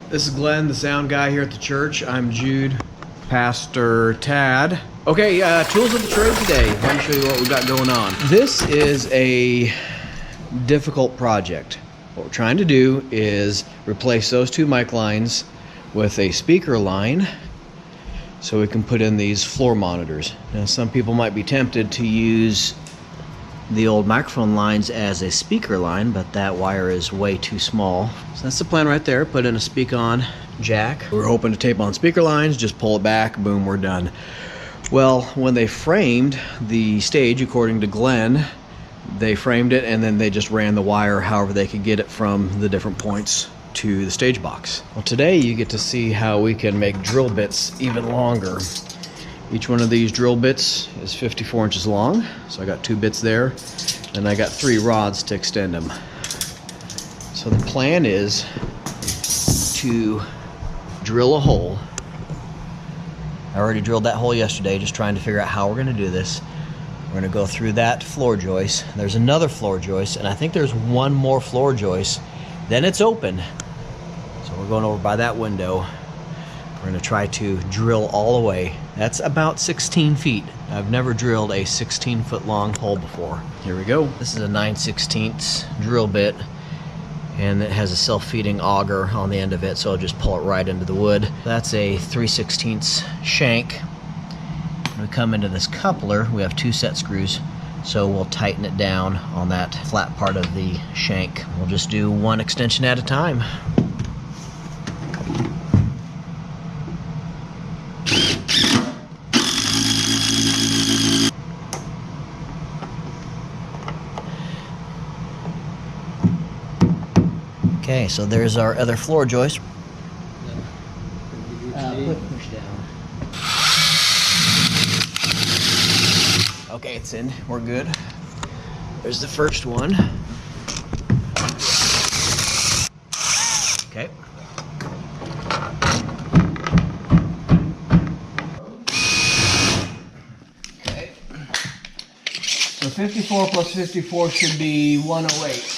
This is Glenn, the sound guy here at the church. I'm Jude, Pastor Tad. Okay, tools of the trade today. Let me show you what we've got going on. This is a difficult project. What we're trying to do is replace those two mic lines with a speaker line so we can put in these floor monitors. Now, some people might be tempted to use the old microphone lines as a speaker line, but that wire is way too small. So that's the plan right there. Put in a speak-on jack. We're hoping to tape on speaker lines, just pull it back, boom, we're done. Well, when they framed the stage, according to Glenn, they framed it and then they just ran the wire however they could get it from the different points to the stage box. Well, today you get to see how we can make drill bits even longer. Each one of these drill bits is 54 inches long, so I got 2 bits there, and I got 3 rods to extend them. So the plan is to drill a hole. I already drilled that hole yesterday, just trying to figure out how we're going to do this. We're going to go through that floor joist. There's another floor joist, and I think there's one more floor joist. Then it's open. So we're going over by that window. We're going to try to drill all the way. That's about 16 feet. I've never drilled a 16-foot long hole before. Here we go. This is a 9/16 drill bit, and it has a self-feeding auger on the end of it, so I'll just pull it right into the wood. That's a 3/16 shank. When we come into this coupler, we have 2 set screws, so we'll tighten it down on that flat part of the shank. We'll just do one extension at a time. Okay, so there's our other floor joist. Push down. Okay, it's in. We're good. There's the first one. Okay. Okay. So 54 plus 54 should be 108.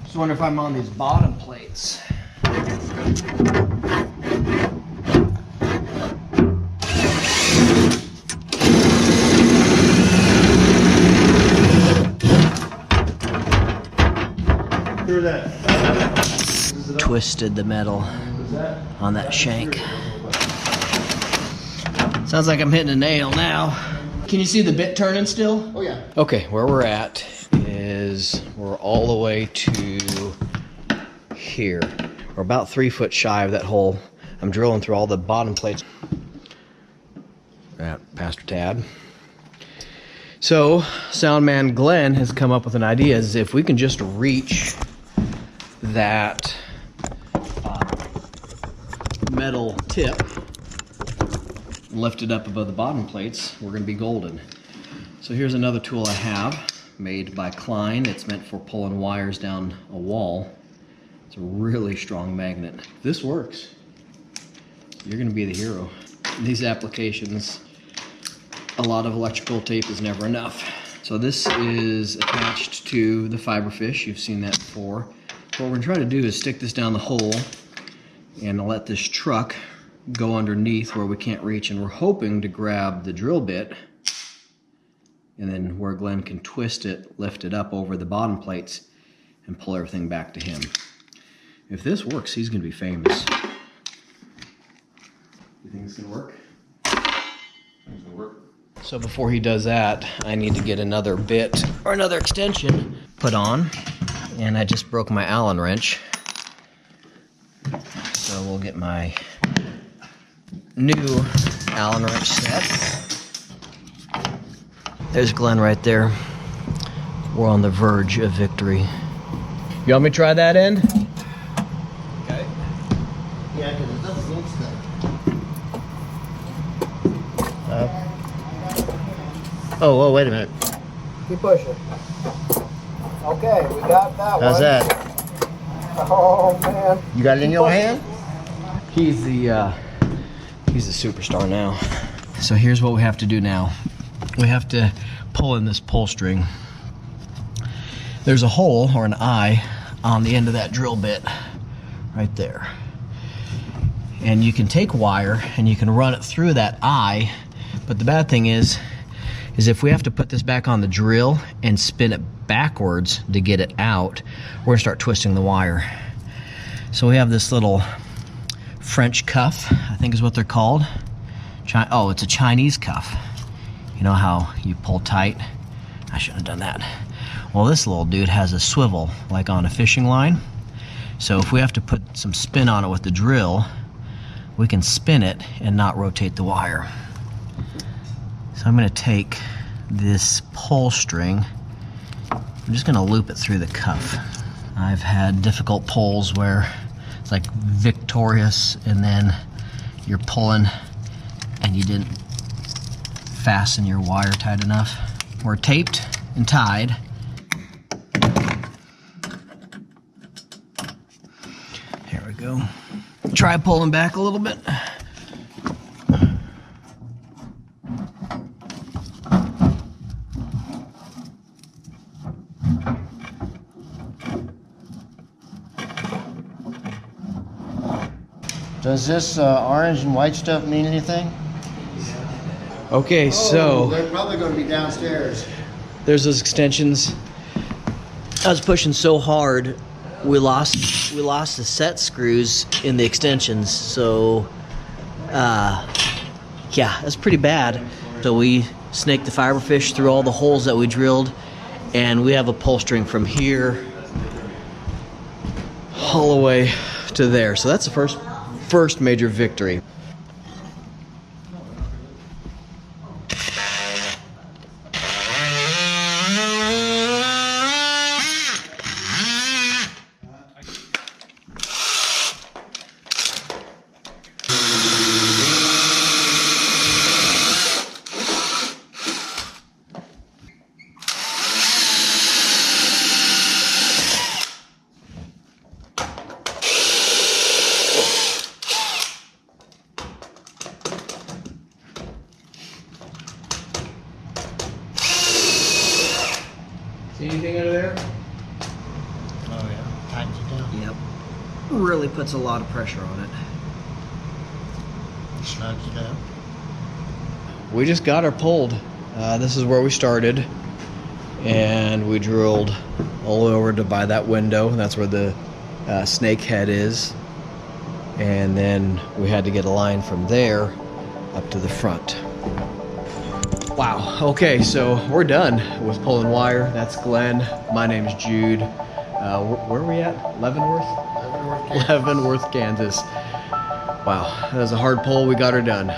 Just wonder if I'm on these bottom plates. Through that. Twisted the metal on that shank. Sounds like I'm hitting a nail now. Can you see the bit turning still? Oh yeah. Okay, where we're at is we're all the way to here. We're about 3 foot shy of that hole. I'm drilling through all the bottom plates. At Pastor Tad. So, Soundman Glenn has come up with an idea, is if we can just reach that metal tip, lift it up above the bottom plates, we're going to be golden. So here's another tool I have, made by Klein. It's meant for pulling wires down a wall. It's a really strong magnet. If this works, you're going to be the hero. In these applications, a lot of electrical tape is never enough. So this is attached to the fiberfish. You've seen that before. What we're going to try to do is stick this down the hole and let this truck go underneath where we can't reach, and we're hoping to grab the drill bit and then where Glenn can twist it, lift it up over the bottom plates and pull everything back to him. If this works, he's going to be famous. You think it's going to work? It's gonna work. So before he does that, I need to get another bit or another extension put on, and I just broke my Allen wrench. So we'll get my new Allen wrench set. There's Glenn right there. We're on the verge of victory. You want me to try that end? Okay. Yeah, because it doesn't look stuck. Oh, wait a minute. Keep pushing. Okay, we got that one. How's that? Oh, man. You got it in your hand? He's the superstar now. So here's what we have to do now. We have to pull in this pull string. there's a hole or an eye on the end of that drill bit right there. And you can take wire and you can run it through that eye, but the bad thing is if we have to put this back on the drill and spin it backwards to get it out, we're gonna start twisting the wire. So we have this little French cuff, I think is what they're called. Oh, it's a Chinese cuff. You know how you pull tight? I shouldn't have done that. Well, this little dude has a swivel, like on a fishing line. So if we have to put some spin on it with the drill, we can spin it and not rotate the wire. So I'm gonna take this pull string, I'm just gonna loop it through the cuff. I've had difficult pulls where it's like victorious and then you're pulling and you didn't fasten your wire tight enough. We're taped and tied. Here we go. Try pulling back a little bit. Does this orange and white stuff mean anything? Okay, so they're probably going to be downstairs. there's those extensions. I was pushing so hard, we lost the set screws in the extensions. So, yeah, that's pretty bad. So we snaked the fiberfish through all the holes that we drilled, and we have a pull string from here all the way to there. So that's the first major victory. See anything under there? Oh yeah, tightens it down. Yep. Really puts a lot of pressure on it. Snugs it out. We just got her pulled. This is where we started, and we drilled all the way over to by that window. That's where the snake head is, and then we had to get a line from there up to the front. Wow. Okay, so we're done with pulling wire. That's Glenn. My name's Jude. Where are we at? Leavenworth? Leavenworth, Kansas. Wow, that was a hard pull. We got her done.